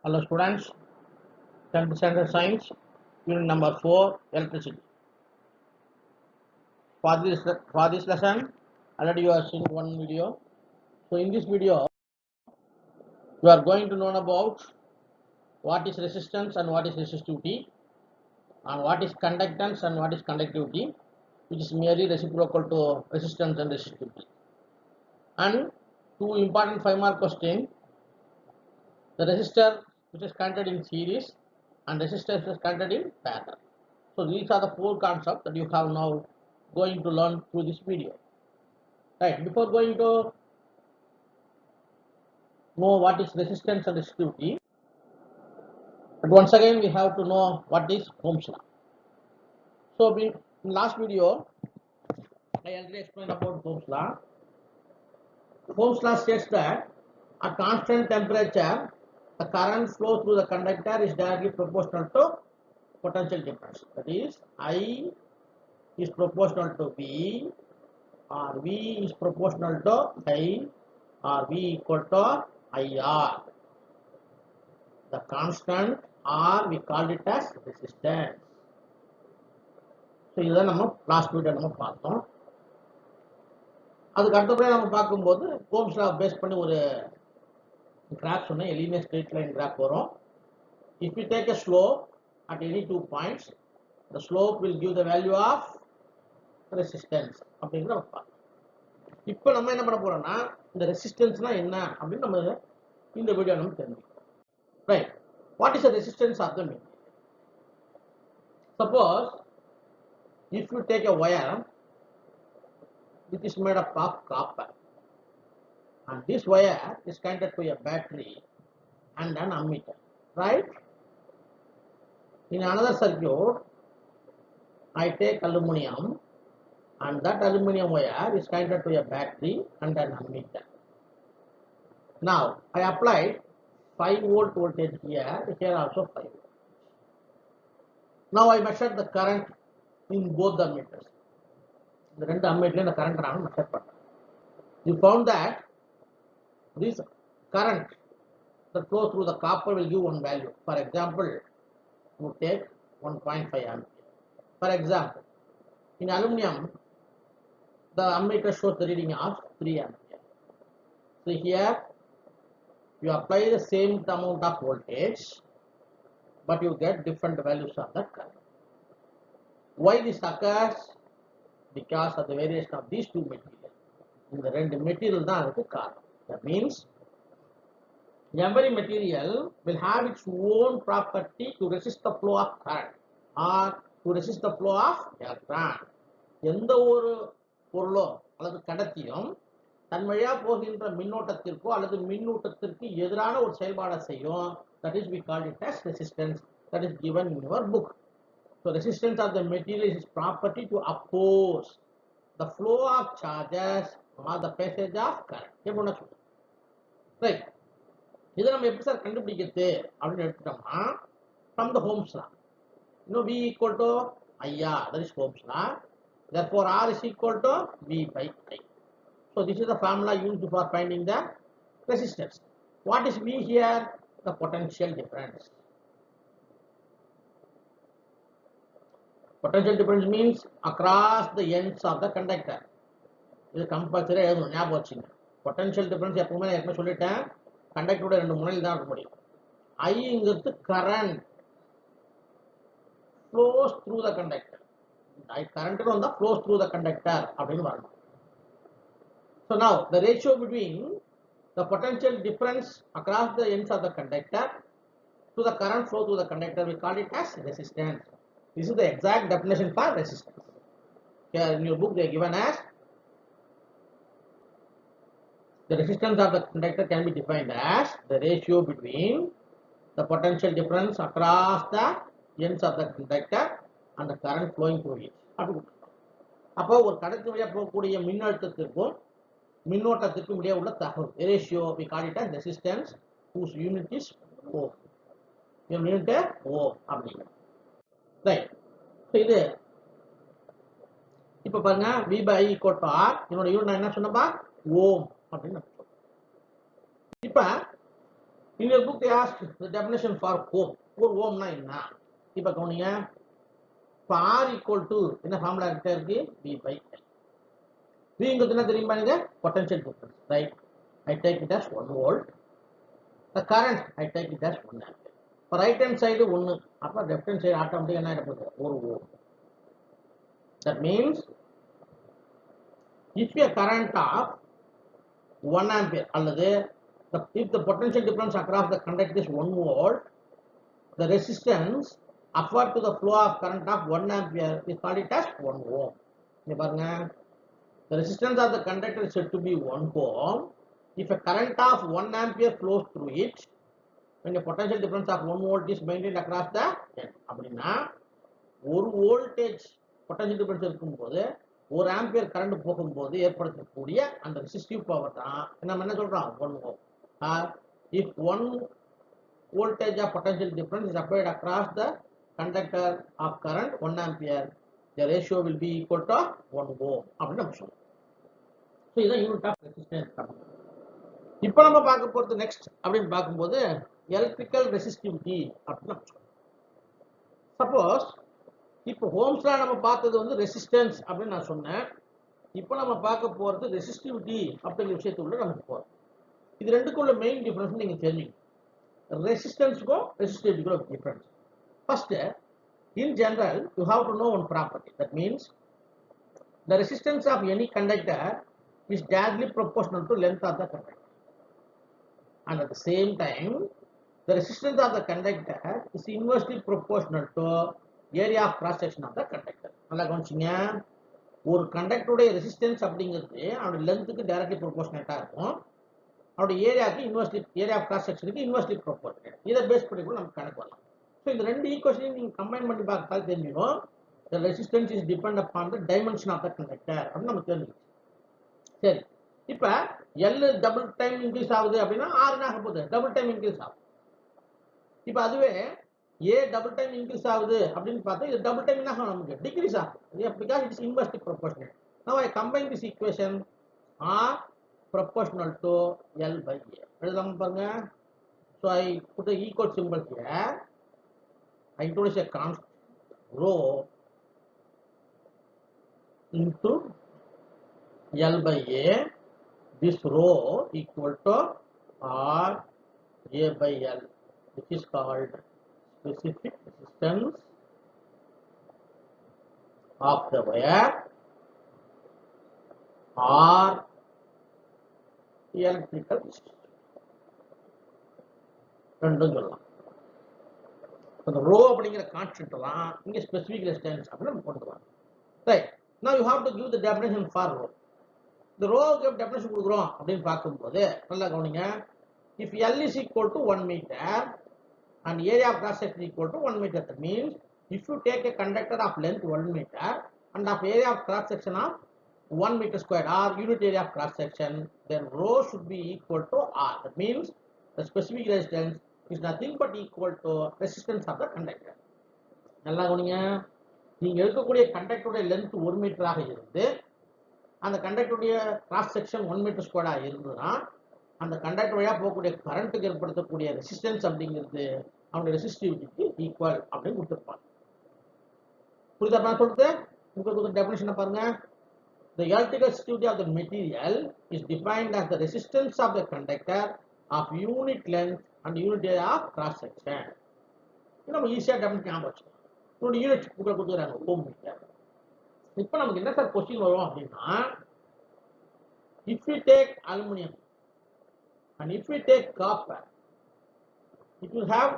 Hello students, 10th standard science, unit number 4, electricity. For this lesson, already you have seen one video. So in this video, you are going to learn about what is resistance and what is resistivity, and what is conductance and what is conductivity, which is merely reciprocal to resistance and resistivity. And two important 5-mark questions: the resistor which is connected in series and resistor which is connected in parallel. So these are the 4 concepts that you have now going to learn through this video. Right, before going to know what is resistance and resistivity, but once again we have to know what is Ohm's law. So in last video, I already explained about Ohm's law. Ohm's law states that at constant temperature, the current flow through the conductor is directly proportional to potential difference. That is, I is proportional to V, or V is proportional to I, or V equal to IR. The constant R we called it as resistance. So இதுதான் நம்ம last video நம்ம பார்த்தோம். அதுக்கு அடுத்தபடியாக நம்ம பார்க்கும்போது Ohm's law base பண்ணி ஒரு கிராஃப் சொன்னேன், லீனியர் ஸ்ட்ரெயிட் லைன் கிராஃப் வரும். If we take a slope at any 2 points, the slope will give the value of resistance அப்படிங்கிறத நம்ம பார்த்தோம். இப்போ நம்ம என்ன பண்ண போறோம்னா, இந்த ரெசிஸ்டன்ஸ்னா என்ன அப்படின்னு நம்ம இந்த வீடியோ நம்ம தெரிஞ்சுக்கணும். Right, what is the resistance of the material? Suppose if you take a wire which is made up of copper, and this wire is connected to a battery and an ammeter, right? In another circuit, I take aluminum, and that aluminum wire is connected to a battery and an ammeter. Now I applied 5-volt voltage here, here also 5 volts. Now I measured the current in both the ammeters. The two ammeters the current I measured. You found that this current that flows through the copper will give one value. For example, you take 1.5 ampere. For example, in aluminum, the ammeter shows the reading of 3 ampere. So here you apply the same amount of voltage, but you get different values of the current. Why this occurs? Because of the variation of these two materials. In the two materials தான் அதுக்கு காரணம். That means every material will have its own property to resist the flow of current or to resist the flow of electron. எந்த ஒரு பொருளோ அல்லது கடத்தியும் தன் வழியா போகின்ற மின்னோட்டத்திற்கோ அல்லது மின்னூட்டத்திற்கு எதிரான ஒரு செயல்பாடை செய்யும். That is we call it as resistance. That is given in your book. So resistance of the material is property to oppose the flow of charges or the passage of current. Right. இதை நம்ம எப்படி sir கண்டுபிடிக்கிறது அப்படின்னு எடுத்துட்டோம்னா, from the Ohm's law. V equal to IR, that is Ohm's law. Therefore R is equal to V by I. So this is the formula used for finding the resistance. What is V here? The potential difference. Potential difference means across the ends of the conductor. இது compulsory எழுதணும், ஞாபகம் வச்சுங்க. Potential difference எப்பவுமே நான் ஏற்கனவே சொல்லிட்டேன், கண்டக்டரோட 2 முனையில் தான் இருக்க முடியும். ஐங்கிறது current flows through the conductor. Current வந்தா flows through the conductor அப்படின்னு வரணும். So now the ratio between the potential difference across the ends of the conductor to the current flow through the conductor, we call it as resistance. This is the exact definition for resistance. Here in your book they are given as the resistance of the conductor can be defined as the ratio between the potential difference across the ends of the conductor and the current flowing through it. அப்போ ஒரு கடத்தி வழியா போகக்கூடிய மின்னழுத்தத்திற்கும் மின்னோட்டத்திற்கும் இடையே உள்ள தகவல் ratio we call it as resistance whose unit is ohm. Unit ohm அப்படிங்க. ரைட். இது இப்போ பாருங்க, V by I equal to R. இதோட யூனிட் என்ன சொன்னப்பா? ஓம் அப்படின்னு. இப்ப In your book they asked the definition for ohm. For ohm na enna? இப்ப கவனிங்க. For R equal to என்ன ஃபார்முலா கிட்ட இருக்கு? V by L. V ங்கிறது என்ன தெரியுமா நீங்க? Potential difference, right? I take it as 1 volt. The current I take it as 1 ampere. For right hand side 1, அப்ப left hand side automatically என்ன ஆயிட போகுது? 1 ohm. That means if a current of 1 ampere அல்லது if the potential difference across the conductor is 1 volt, the resistance upward to the flow of current of 1 ampere is called it as 1 ohm. இங்க பாருங்க, the resistance of the conductor is said to be 1 ohm. If a current of 1 ampere flows through it, when the potential difference of 1 volt is maintained across the end, அப்படின்னா ஒரு voltage potential difference இருக்கும்போது 1 ampere current போகும்போது ஏற்படுத்தக்கூடிய அந்த resistive power தான் நம்ம என்ன சொல்றோம் 1 ஓம். If 1 voltage of potential difference is applied across the conductor of current 1 ampere, the ratio will be equal to 1 ohm அப்படின்னு நம்ம சொல்றோம். ஸோ இதான் யூனிட் ஆஃப் ரெசிஸ்டன்ஸ். இப்போ நம்ம பார்க்க போகிறது நெக்ஸ்ட் அப்படின்னு பார்க்கும்போது எலக்ட்ரிக்கல் ரெசிஸ்டிவிட்டி அப்படின்னு நம்ம சொல்றோம். சப்போஸ் இப்போ ஹோம்ஸ்ல நம்ம பார்த்தது வந்து ரெசிஸ்டன்ஸ் அப்படின்னு நான் சொன்னேன். இப்போ நம்ம பார்க்க போகிறது ரெசிஸ்டிவிட்டி அப்படிங்கிற விஷயத்துக்குள்ள நமக்கு போகிறோம். இது ரெண்டுக்குள்ள மெயின் டிஃபரன்ஸ் நீங்கள் தெரிஞ்சுக்கணும். ரெசிஸ்டன்ஸுக்கும் ரெசிஸ்டிவிட்டிக்கும் difference. First, in general you have to know one property. That means the resistance of any conductor is directly proportional to length of the conductor, and at the same time the resistance of the conductor is inversely proportional to area of cross section of the conductor. நல்லா கவனிச்சிங்க, ஒரு கண்டக்டருடைய resistance அப்படிங்கிறது அவருடைய லென்த்துக்கு directly ப்ரொபோர்ஷனேட்டாக இருக்கும், அவருடைய ஏரியாவுக்கு inversely, area of cross செக்ஷனுக்கு inversely proportionate. இதை base பண்ணி கூட நமக்கு கணக்கு வரலாம். ஸோ இந்த ரெண்டு ஈக்குவேஷனையும் நீங்கள் கம்பைன் பண்ணி பார்த்தாலும் தெரிஞ்சிடும் the resistance is depend upon the dimension of the conductor அப்படின்னு நமக்கு தெரிஞ்சிடும். சரி, இப்போ L டபுள் டைம் இன்க்ரீஸ் ஆகுது அப்படின்னா R என்ன ஆக போகுது? டபுள் டைம் இன்க்ரீஸ் ஆகும். இப்போ அதுவே A டபுள் டைம் இன்க்ரீஸ் ஆகுது அப்படின்னு பார்த்தா இது டபுள் டைம் என்ன ஆகும்? நமக்கு டிக்ரீஸ் ஆகும். Because it is inversely proportional. Now I combine this equation, R proportional to L by A. எழுதாம பாருங்க. So I put the equal symbol here. I introduce a constant rho into L by A. This rho equal to R A by L, which is called specific resistance of the wire, or electrical resistance. ரெண்டும் சொல்லலாம். அந்த row அப்படிங்கிற constant தான் இங்க specific resistance அப்படின்னு நம்ம கொண்டு வரோம். Right, now you have to give the definition for rho. இந்த ரோவுக்கு டெஃபினேஷன் கொடுக்குறோம் அப்படின்னு பார்க்கும்போது நல்லா கவனிங்க. if L is equal to 1 meter and area of cross section equal to 1 meter, that means if you take a conductor of length 1 meter and of area of cross section of 1 meter square or unit area of cross section, then rho should be equal to R. That means the specific resistance is nothing but equal to resistance of the conductor. நல்லா கவனிங்க, நீங்க எடுக்கக்கூடிய கண்டக்டருடைய length 1 மீட்டராக இருந்து அந்த கண்டக்டருடைய cross section 1 metre ஸ்கொயராக இருந்ததுன்னா அந்த கண்டக்டர் வழியாக போகக்கூடிய கரண்ட்டுக்கு ஏற்படுத்தக்கூடிய ரெசிஸ்டன்ஸ் அப்படிங்கிறது அவனுடைய ரெசிஸ்டிவிட்டிக்கு ஈக்குவல் அப்படின்னு கொடுத்துருப்பாங்க. புரியுதா நான் சொல்றது? உங்களுக்கு டெஃபினிஷனை பாருங்க. The electrical resistivity of the material is defined as the resistance of the conductor of unit length and unit area of cross section. இது நம்ம ஈஸியாக டெஃபினிஷன் ஞாபகம் வச்சுக்கணும். இன்னொரு யூனிட் உங்களுக்கு கொடுத்துக்கிறாங்க ஓம் மீட்டர். இப்போ நமக்கு என்ன சார் கொஸ்டின் வரும் அப்படின்னா, if we take aluminum and if we take copper, it will have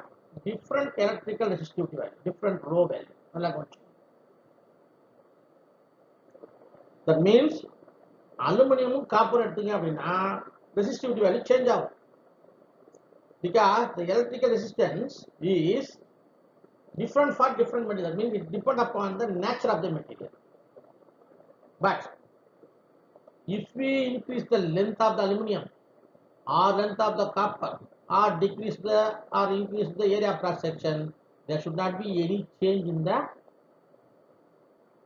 different electrical resistivity value, different rho value. நல்லா கவனிச்சு. That means அலுமினியமும் காப்பர் எடுத்தீங்க அப்படின்னா resistivity value change ஆகும். Because the electrical resistance is different for different material. That means it depends upon the nature of the material. But if we increase the length of the aluminum or length of the copper or decrease the or increase the area of cross section, there should not be any change in the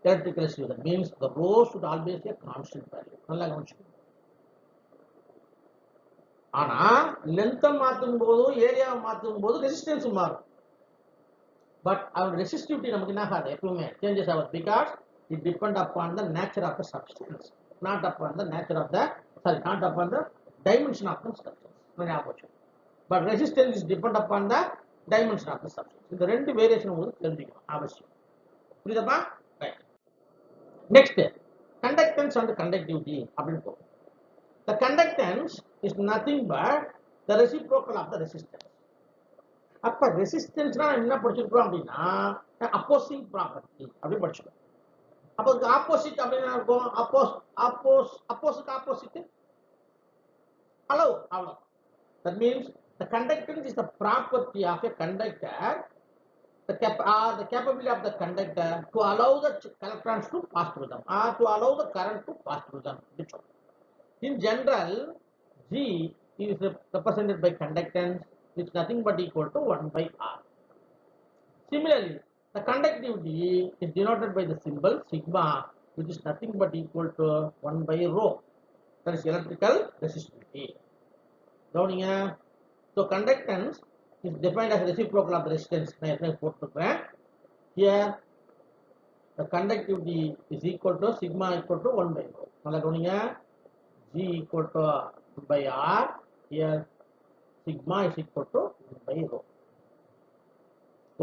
electrical resistance. That means the rho should always be a constant value. நல்லா கவனிச்சுக்கோங்க. ஆனா length மாத்தும் போது area மாத்தும் போது resistance மாறும். But our resistivity நமக்கு என்ன ஆகாது எப்பவுமே changes our because it depend upon the nature of the substance, not upon the nature of the not upon the dimension of the substance. But resistance is depend upon the dimension of the substance. இந்த ரெண்டு variation உங்களுக்கு தெரிஞ்சுக்கணும் அவசியம். புரியுதப்பா? Right. Next conductance and conductivity அப்படின்னு போகும். The conductance is nothing but the reciprocal of the resistance. அப்ப ரெசிஸ்டன்ஸ்னா என்ன படிச்சிருக்கோம் அப்படின்னா அப்போசிங் ப்ராப்பர்ட்டி அப்படி படிச்சிருக்கோம். அப்போ ஆப்போசிட் அப்படின்னா இருக்கும் அப்போஸுக்கு ஆப்போசிட் அளவு அவ்வளோ. That means the conductance is the property of a conductor, the capability of the conductor to allow the electrons to pass through them or to allow the current to pass through them. In general, G is represented by conductance, which is nothing but equal to 1 by R. Similarly, the conductivity is denoted by the symbol sigma, which is nothing but equal to 1 by rho. That is electrical resistivity. So conductance is defined as reciprocal of the resistance. Here, the conductivity is equal to sigma equal to 1 by rho. G equal to 1 by R. Here, sigma is equal to 1 by rho.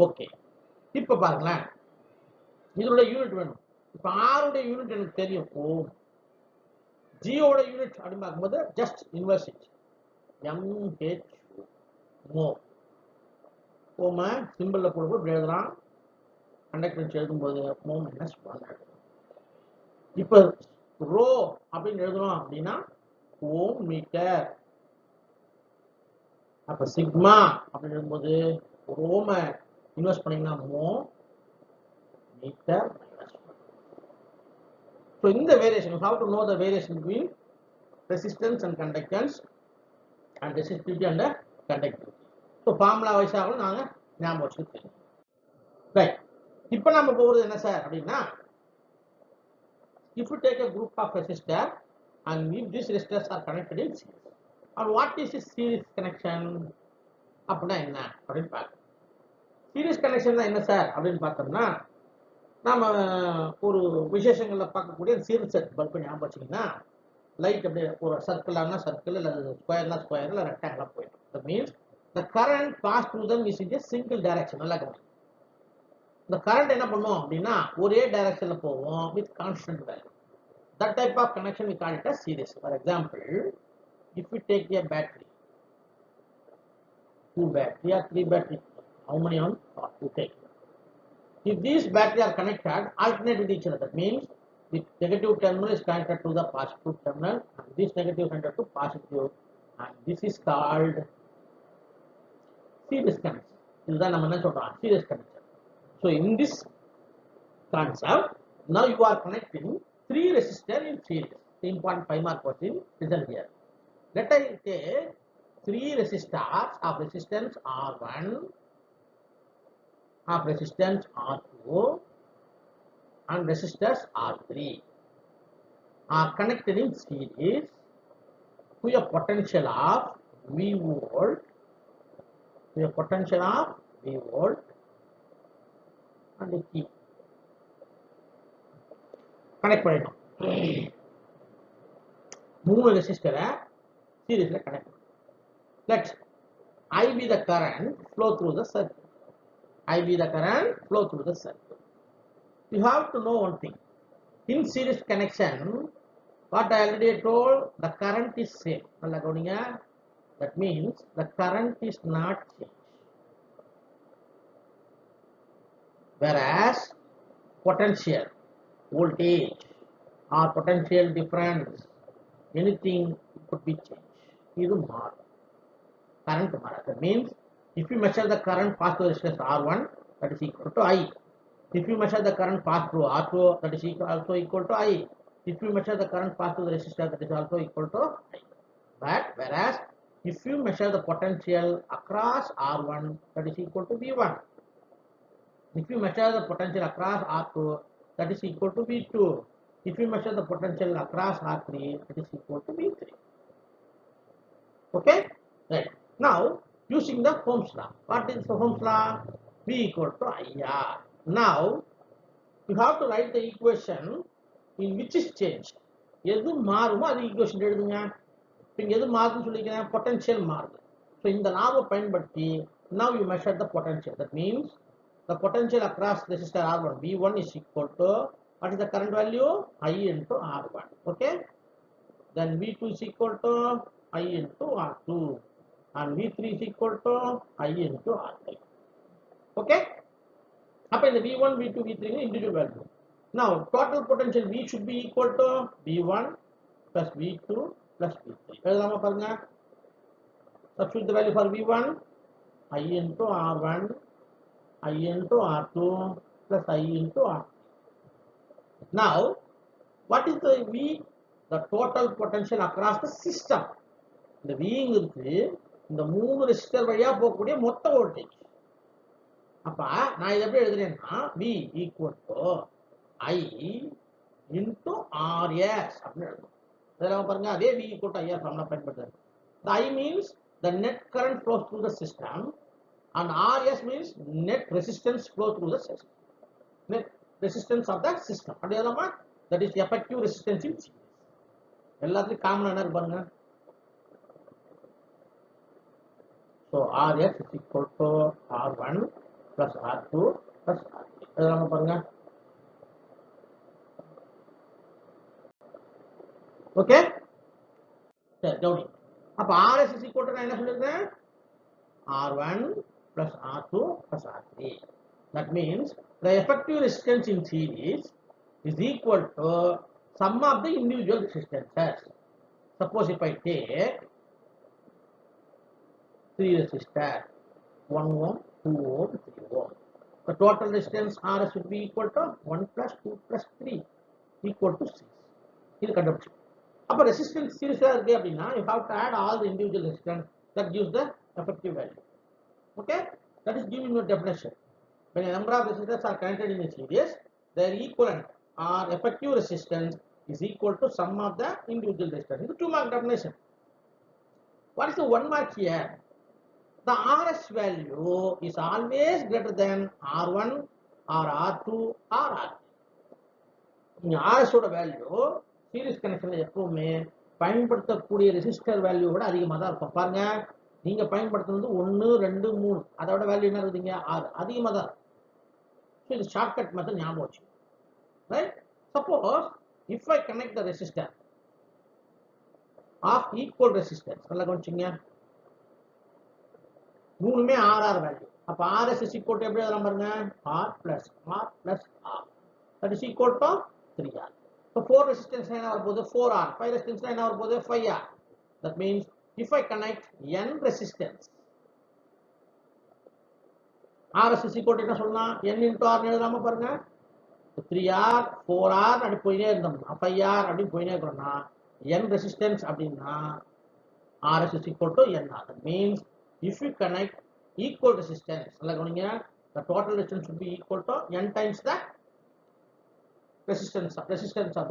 Okay. இப்போ பாருங்களேன், இதோட unit வேணும். இப்போ ஆரோட unit எனக்கு தெரியும் ஓம், ஜியோட unit அப்படின்னு பார்க்கும்போது ஜஸ்ட் இன்வெர்ஸ் எம்ஹெச் மோ. ஓம சிம்பிளில் போடும்போது இப்படி எழுதலாம், கண்டக்டன்ஸ் எழுதும்போது மோ மைனஸ் 1. இப்போ ரோ அப்படின்னு எழுதுறோம் அப்படின்னா ஓம் மீட்டர். அப்போ சிக்மா அப்படின்னு எழுதும்போது ரோம இன்வெஸ்ட் பண்ணீங்கன்னா மோ மீட்டர் மைனஸ் 1. ஸோ இந்த variation, how to know the variation between resistance and conductance and resistivity and conductivity. So formula வைஸாகவும் நாங்கள் ஞாபகம் வச்சுக்கிட்டு ரைட். இப்போ நம்ம போகிறது என்ன சார் அப்படின்னா, if you take a group of resistor and if these resistors are connected in series, and what is this series connection அப்படின்னா என்ன அப்படின்னு பார்க்கணும். சீரிஸ் கனெக்ஷன் தான் என்ன சார் அப்படின்னு பார்த்தோம்னா, நாம் ஒரு விசேஷங்களில் பார்க்கக்கூடிய சீரிஸ் செட் பல்பு ஞாபகம் வச்சிங்கன்னா, லைட் அப்படியே ஒரு சர்க்கிளானா சர்க்கிள், இல்லை ஸ்கொயர்னா ஸ்கொயர், இல்லை ரெக்டாங்கிளாக போயிடும். That means the current pass through them is in a single direction. நல்லா கவனிங்க. இந்த கரண்ட் என்ன பண்ணுவோம் அப்படின்னா ஒரே டைரக்ஷனில் போவோம் with constant value. That type of connection we call it as series. For example, if you take a battery, 2 battery or 3 battery, how many on you take? If these batteries are connected alternate with each other, that means the negative terminal is connected to the positive terminal and this negative is connected to positive, and this is called series connection. This is the series connection. So in this concept, now you are connecting 3 resistors in series. 3.5 mark question written here. Let us take 3 resistors of resistance R1, of resistance R2 and resistors R3 are connected in series to a potential of V volt, to a potential of V volt and the key. Connect பண்ணிட்டோம். 3 ரெசிஸ்டரை சீரிஸ்ல connect. Let I be the current flow through the circuit. I be the current flow through the circuit. You have to know one thing. In series connection, what I already told, the current is same. That means the current is not changed. Whereas potential, voltage or potential difference, anything could be changed. This is current. That means if you measure the current pass through resistance R1, that is equal to I. If you measure the current pass through R2, that is also equal to I. If you measure the current pass through the resistor, that is also equal to I. But whereas if you measure the potential across R1, that is equal to V1. If you measure the potential across R2, that is equal to V2. If you measure the potential across R3, that is equal to V3. Okay, right. Now using the Ohm's law. What is the Ohm's law? V equal to IR. Now you have to write the equation in which is changed. எது மாறுமோ அது equation எழுதுங்க. இங்க எது மாறுதுன்னு சொல்லிக்கிறேன், potential மாறுது. So இந்த லாவை பயன்படுத்தி now you measure the potential. That means the potential across resistor R1 V1 is equal to what is the current value? I into R1. Okay. Then V2 is equal to I into R2 and V3 is equal to I into R3. Okay. Up in the V1, V2, V3 individual value. Now total potential V should be equal to V1 plus V2 plus V3. எழுதாம பாருங்க. Substitute the value for V1 I into R1 I into R2 plus I into R3. Now what is the V? The total potential across the system. இந்த Vங்கிறது இந்த மூணு resistor வழியா போகக்கூடிய மொத்த voltage. அப்ப நான் இதை எப்படி எழுதுறேன்னா V equal to I into RS அப்படின்னு எழுதுறோம். இதெல்லாம் பாருங்க, அதே V equal to IR formula பயன்படுத்துறேன். The I means the net current flows through the system and RS means net resistance flow through the system. Net resistance of the system. அப்படி எழுதாமா, that is effective resistance in series. எல்லாத்துக்கும் காமனா என்ன பாருங்க. So RS is equal to R1 plus R2 plus R3. எழுதாம பாருங்க. Okay. சரி, கவுனி. அப்ப RS is equal to நான் என்ன சொல்லிருக்கேன்? R1 plus R2 plus R3. That means the effective resistance in series is equal to sum of the individual resistances. Suppose if I take 3 resistors, 1 ohm, 2 ohm, 3 ohm. The total resistance RS would be equal to 1 plus 2 plus 3 equal to 6. இது கண்டுபிடிச்சு. அப்ப resistance series இருக்கு அப்படின்னா you have to add all the individual resistance that gives the effective value. Okay, that is giving you definition. When a number of resistors are connected in a series, their equivalent or effective resistance is equal to sum of the individual resistors. This is 2 mark definition. What is the 1 mark here? The RS value is always greater than R1 or R2 or R3. இந்த RS ஓட value series கனெக்ஷன்ல எப்பவுமே பயன்படுத்தக்கூடிய resistor value விட அதிகமாக தான் இருக்கும். பாருங்க, நீங்க பயன்படுத்துறது 1 2 3, அதோட வேல்யூ என்ன இருக்குதுங்க 6, அதிகமாக தான் இருக்கும். ஸோ இது ஷார்ட்கட் மெத்தட் ஞாபகம் வச்சு. Right. Suppose if I connect the resistor of equal resistance, நல்லா கவனிச்சிங்க, மூணுமே ஆர்ஆர் வேல்யூ. அப்ப RS is equal to எப்படி எழுதலாம் பாருங்க, R plus R. That is equal to 3R. So 4 resistance என்ன வரப்போகுது 4R, 5 resistance என்ன வரப்போகுது 5R. That means if I connect n resistance, RS is equal to என்ன சொல்லலாம், n into R எழுதலாமா பாருங்க. 3R 4R அப்படி போயினே இருந்தோம்னா 5R அப்படி போயினே இருக்கிறோம்னா n resistance அப்படின்னா RS is equal to nR. That means if you connect equal resistance, the total resistance should be equal to n times the resistance of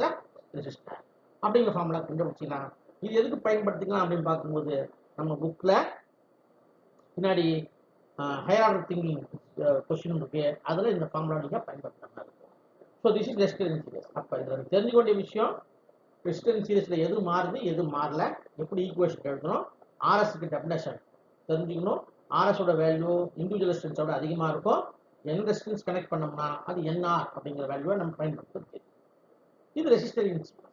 the resistor. அப்படிங்கிற formula கண்டுபிடிச்சிக்கலாம். இது எதுக்கு பயன்படுத்திக்கலாம் அப்படின்னு பார்க்கும்போது நம்ம புக்ல பின்னாடி ஹையர் ஆர்டர் திங்கிங் கொஸ்டின் இருக்கு, அதுல இந்த ஃபார்முலா நீங்க பயன்படுத்தலாம். So this is resistance series. அப்ப இதுல தெரிஞ்சுக்க வேண்டிய விஷயம், ரெசிஸ்டன்ஸ் சீரிஸ்ல எது மாறுது எது மாறல, எப்படி ஈக்குவேஷன் எழுதணும், RSக்கு டெஃபினேஷன் தெரிஞ்சுக்கணும். RS ஓட வேல்யூ இண்டிவிஜுவல் ரெசிஸ்டன்ஸோட அதிகமா இருக்கும். n ரெசிஸ்டன்ஸ் கனெக்ட் பண்ணோம்னா அது NR அப்படிங்கிற வேல்யூவை நம்ம பயன்படுத்துறது. இது resistor in series.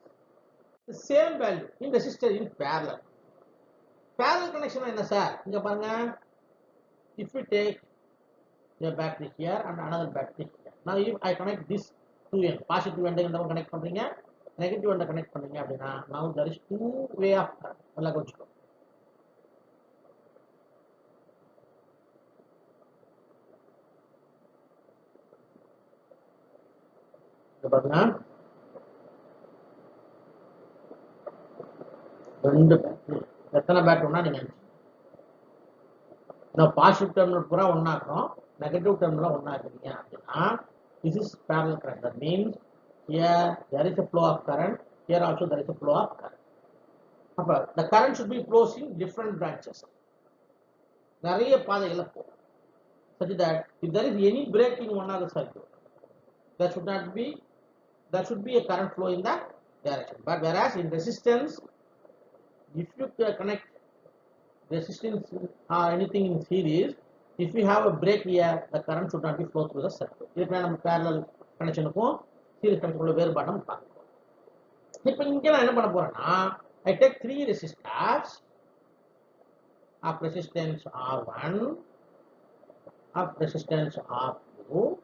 Same value in resistor in parallel. parallel connection என்ன சார், இங்க பாருங்க, if we take a battery here and another battery here, now if I connect this 2n, positive எண்டை இந்த கனெக்ட் பண்றீங்க, நெகட்டிவ் எண்டை கனெக்ட் பண்றீங்க அப்படின்னா now there is 2 way of current. நல்லா கொஞ்சம் பாருங்க, 2 பேட்டரி. எத்தனை பேட்டரினா நீங்க பாசிட்டிவ் டெர்மினல் பூரா ஒன்னாக்குறோம், நெகட்டிவ் டெர்மினல் ஒன்னாக்குறீங்க அப்படின்னா this is parallel current. That means here there is a flow of current, here also there is a flow of current. the current should be flows in different branches. Such that if there is any break in one of the circuit, there should be a current flow in that direction. But whereas in resistance, if you connect resistance or anything in series, if we have a break here, the current should not be flow through the circuit. If we have parallel connection, series connection, I take three resistors of resistance R1, of resistance R2,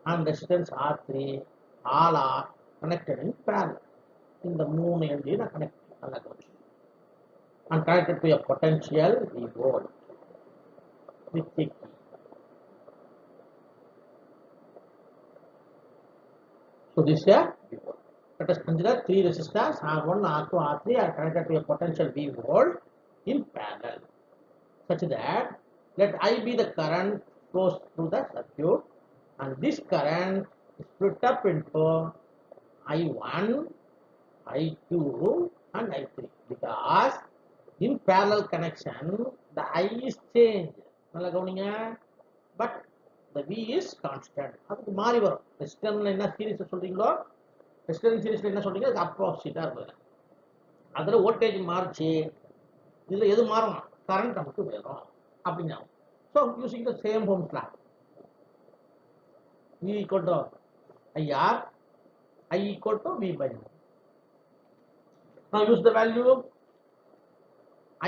and resistance R3, all are connected in parallel. In the moon engine are connected and connected to a potential V volt with a key. So this is a V volt. Let us consider three resistors R1, R2, R3 are connected to a potential V volt in parallel, such that let I be the current flows through the circuit, and this current is split up into I1, I2 and I3 because in parallel connection the I is changed, but the V is constant. அதுக்கு மாறி வரும். ரெசிஸ்டன்ஸ்ல என்ன series சொல்றீங்களோ resistance சீரிஸ்ல என்ன சொல்றீங்க அது ஆப்போசிட்டா இருக்கும். அதுல வோல்டேஜ் மாறுச்சு, இதுல எது மாறும்? கரண்ட் நமக்கு வேணும் அப்படிங்க. So using the same Ohm's law, V equal to IR, I equal to V by R. Now use the value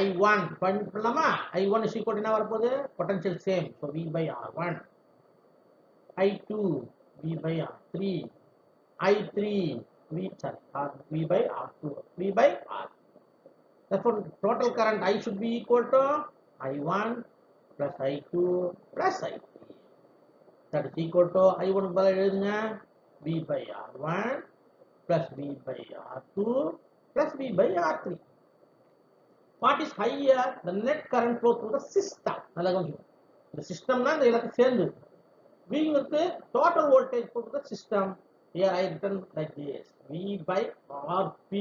I1. I1 is equal to now potential same, so V by R1. I2 V by R3. I3 V by R2. V by R. Therefore, total current I should be equal to I1 plus I2 plus I3. That is equal to I1 V by R1 plus V by R2 plus V by R3. What is higher? The net current flow through the system. The system na the being the total voltage flow to the system. Here I written like this: V by Rp,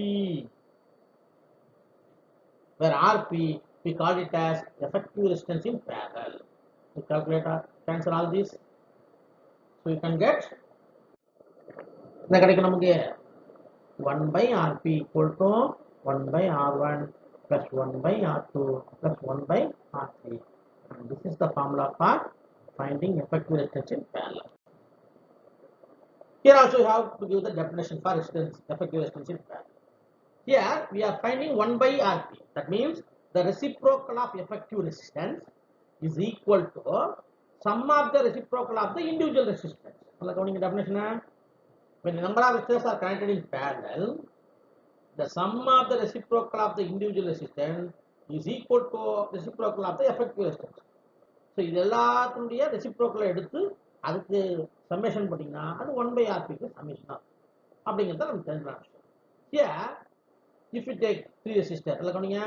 where Rp we call it as effective resistance in parallel. The calculator cancel all this, so you can get 1 by Rp equal to 1 by R1 plus 1 by R2 plus 1 by R3, and this is the formula for finding effective resistance in parallel. Here also you have to give the definition for resistance, effective resistance in parallel. Here we are finding 1 by Rp. That means the reciprocal of effective resistance is equal to sum of the reciprocal of the individual resistance. Definition: when the number of resistors are connected in parallel, the sum of the reciprocal of the individual resistance is equal to reciprocal of the effective resistance. So இது எல்லாத்துடைய reciprocal எடுத்து அதுக்கு summation போட்டீங்கன்னா அது 1 by Rp க்கு summation ஆகும். அப்படிங்கறத நம்ம தெரிஞ்சுக்கலாம். Here if you take three resistors, எல்லாம் கவனிங்க,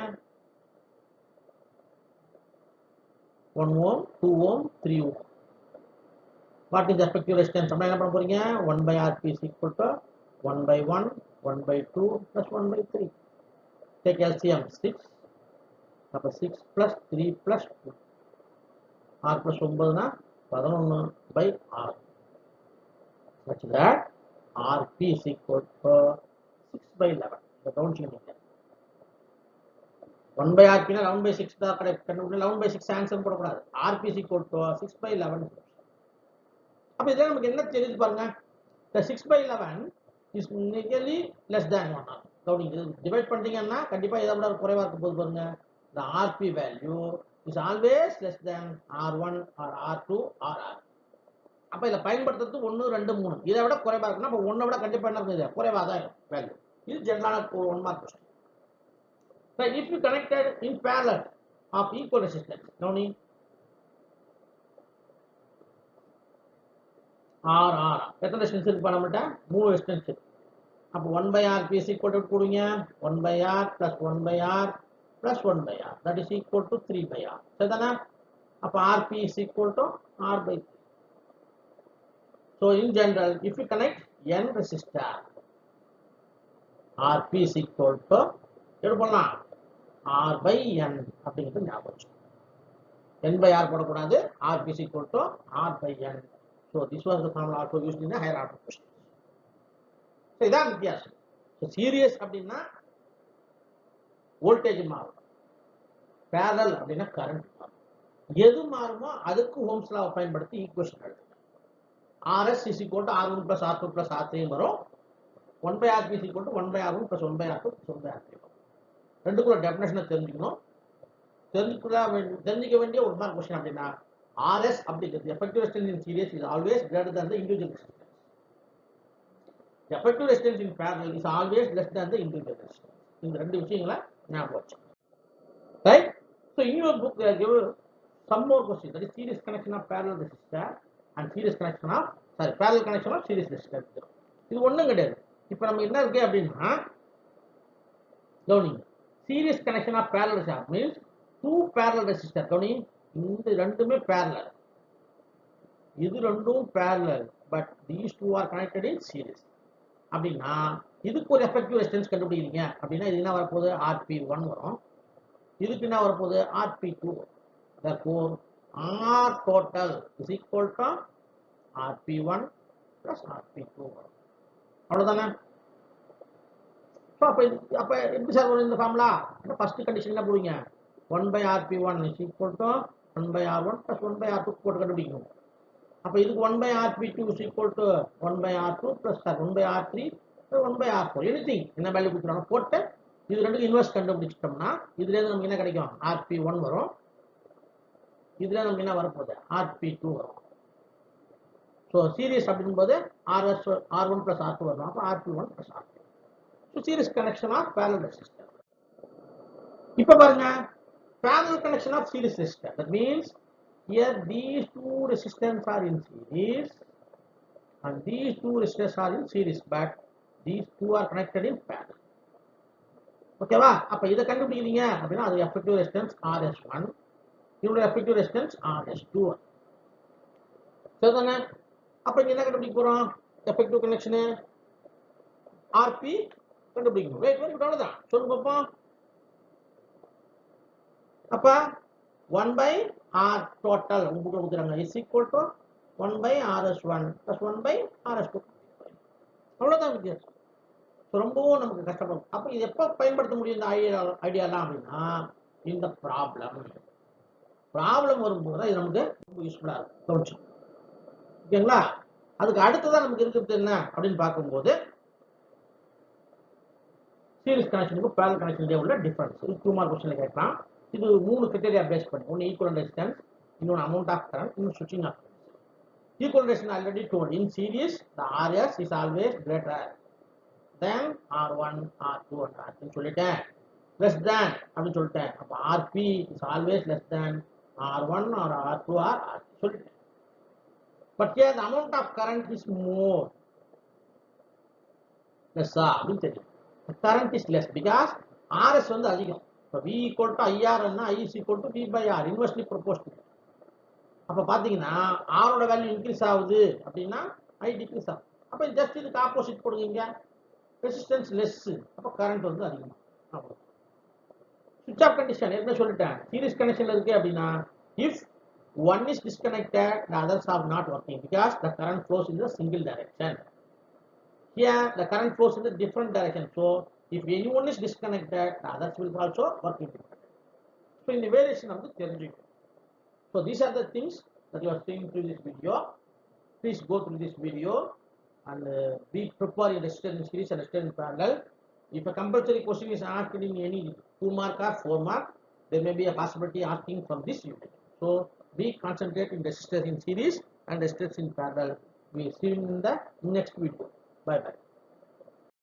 1 ohm, 2 ohm, 3 ohm. What is the effective resistance? நம்ம என்ன பண்ண போறீங்க? 1 by Rp is equal to 1 by 1, 1 by 2 plus 1 by 3. Take LCM 6. அப்ப 6 plus 3 plus 2. R plus 9 na 11 by R. Such that Rp is equal to 6 by 11. The don't you know? 1 by Rp na 11 by 6 da correct. 11 by 6 answer போடக்கூடாது. Rp is equal to 6 by 11. அப்ப இதெல்லாம் நமக்கு என்ன தெரியுது பாருங்க. The 6 by 11 is nearly less than 1 hour. கவுனிங்க, divide பண்றீங்கன்னா கண்டிப்பா இதை விட குறைவா இருக்க போது பாருங்க. The Rp value is always less than R1 or R2 or R. அப்ப இத பயன்படுத்துறது 1 2 3. இதை விட குறைவா இருக்குன்னா அப்ப 1 விட கண்டிப்பா என்ன இருக்குது? குறைவா தான் இருக்கும் வேல்யூ. இது ஜெனரலான 1 mark question. Right, if you connected in parallel of equal resistance, கவுனிங்க R எத்தனை ரெசிஸ்டன்ஸ் இருக்கு நம்மள்ட்ட? 3 ரெசிஸ்டன்ஸ் இருக்கு. அப்ப 1 by Rp is equal to கொடுங்க 1 by R plus 1 by R plus 1 by R, that is equal to 3 by R. சரிதானே? அப்ப Rp is equal to R by 3. So in general, if you connect n resistor, Rp is equal to எப்படி பண்ணலாம்? R by N அப்படிங்கிறது ஞாபகம் வச்சுக்கணும். N by R போடக்கூடாது. R is equal to R by N. So this was the formula also used in the higher order questions. So இதான் வித்தியாசம். So series அப்படின்னா voltage மாறும், parallel அப்படின்னா கரண்ட் மாறும். எது மாறுமோ அதுக்கு ஓம்ஸ் லாவை பயன்படுத்தி ஈக்குவேஷன் எழுதுங்க. RS is equal to R1 plus R2 plus R3 வரும். 1 by RP is equal to 1 by R1 plus 1 by R2 plus 1 by R3 வரும். ரெண்டுக்குள்ள டெஃபினேஷனை தெரிஞ்சுக்கணும். தெரிஞ்சிக்க வேண்டிய ஒரு மார்க் கொஸ்டின் அப்படின்னா RS அப்படிங்கிறது effective resistance in series is always greater than the individual resistance. Effective resistance in parallel is always less than the individual resistance. இந்த ரெண்டு விஷயங்களை ஞாபகம் வச்சுக்கணும். Right? So in your book they give some more questions, that is series connection of parallel resistor and series connection of parallel connection of series resistor. இது ஒண்ணும் கிடையாது. இப்போ நம்ம என்ன இருக்கு அப்படின்னா கவனிங்க, series connection of parallel resistor means two parallel resistor. கவனிங்க, இந்த ரெண்டுமே parallel, இது ரெண்டும் parallel, but these two are connected in series. அப்படின்னா இதுக்கு ஒரு எஃபெக்டிவ் ரெசிஸ்டன்ஸ் கண்டுபிடிக்கிறீங்க அப்படின்னா இது என்ன வரப்போகுது, RP1 வரும். இதுக்கு என்ன வரப்போகுது, RP2 வரும். Therefore R total is equal to RP1 plus RP2 வரும். அவ்வளவுதானே? அப்ப எப்படி சார் வரும் இந்த ஃபார்முலா? ஃபர்ஸ்ட் கண்டிஷன் என்ன போடுவீங்க, 1 by RP1 is equal to 1 by R1 plus 1 by R2 போட்டு கண்டுபிடிக்கணும். அப்ப இதுக்கு 1 by RP2 is equal to 1 by R2 plus 1 by R3 plus 1 by R4 anything என்ன வேல்யூ கொடுக்குறாங்க போட்டு இது ரெண்டுக்கு இன்வெர்ஸ் கண்டுபிடிச்சிட்டோம்னா இதுல இருந்து நமக்கு என்ன கிடைக்கும், RP1 வரும். இதுல நமக்கு என்ன வரப்போகுது, RP2 வரும். ஸோ சீரியஸ் அப்படிங்கும்போது R1 plus R2 வரும். அப்போ RP1 plus R2. So series connection of parallel resistor. இப்போ பாருங்க, parallel connection of series resistor. That means here these two resistors are in series and these two resistors are in series, but these two are connected in parallel. ஓகேவா? அப்ப இதை கண்டுபிடிக்கிறீங்க அப்படின்னா அது effective resistance RS1, இதோட effective resistance RS2. சரிதானே? அப்ப இங்க என்ன கண்டுபிடிக்க போறோம், எஃபெக்டிவ் கனெக்ஷன் RP கண்டுபிடிக்கணும். வெயிட் அவ்வளவுதான், சொல்லுங்க பாப்போம். அப்ப 1 by R total உங்களுக்கு கொடுக்குறாங்க is equal to 1 by RS1 plus 1 by RS2. அவ்வளவுதான் வித்தியாசம். ரொம்பவும் நமக்கு கஷ்டப்படும். அப்ப இது எப்ப பயன்படுத்த முடியும் இந்த ஐடியாலாம் அப்படின்னா இந்த ப்ராப்ளம் வரும்போது தான் இது நமக்கு ரொம்ப யூஸ்ஃபுல்லா இருக்கும். ஓகேங்களா? அதுக்கு அடுத்ததான் நமக்கு இருக்கிறது என்ன அப்படின்னு பார்க்கும்போது சீரிஸ் கனெக்ஷனுக்கு parallel கனெக்ஷன் உள்ள டிஃபரன்ஸ். இது 2 மார்க் क्वेश्चन கேட்கலாம். இது 3 கிரைட்டீரியா பேஸ் பண்ணி, ஒன்னு ஈக்குவலன்ட் ரெசிஸ்டன்ஸ், இன்னொரு அமௌண்ட் ஆஃப் கரண்ட், இன்னொரு ஸ்விட்சிங் of current. Equivalent resistance already told, in series the RS is always greater than R1, R2 and R3 சொல்லிட்டேன். less than அப்படின்னு சொல்லிட்டேன். அப்ப RP is always less than R1 or R2 or R3 சொல்லிட்டேன். But here the amount of current is more, less அப்படின்னு தெரியும். The current is less because RS வந்து அதிகம். இப்போ V equal to IR and I is equal to V by R, inversely proportional. அப்ப பாத்தீங்கன்னா R ஓட value increase ஆகுது அப்படின்னா I டிக்ரீஸ் ஆகும். அப்ப ஜஸ்ட் இதுக்கு ஆப்போசிட் போடுங்க, ரெசிஸ்டன்ஸ் லெஸ், அப்ப கரண்ட் வந்து அதிகமா. அவ்வளவு. ஸ்விட்ச் ஆஃப் கண்டிஷன் என்ன சொல்லிட்டேன், சீரிஸ் கனெக்ஷன்ல இருக்கு அப்படின்னா if one is disconnected the others are not working because the current flows in the single direction. Here the current flows in the different direction, so if anyone is disconnected the others will also work independently. So in the variation of the தெரிஞ்சுக்கும். So these are the things that you are seeing through this video. Please go through this video and be prepared in resistance in series and resistance in parallel. If a compulsory question is asked in any 2 mark or 4 mark, there may be a possibility asking from this unit. So we concentrate in resistors in series and resistors in parallel. We will see you in the next video. Bye bye.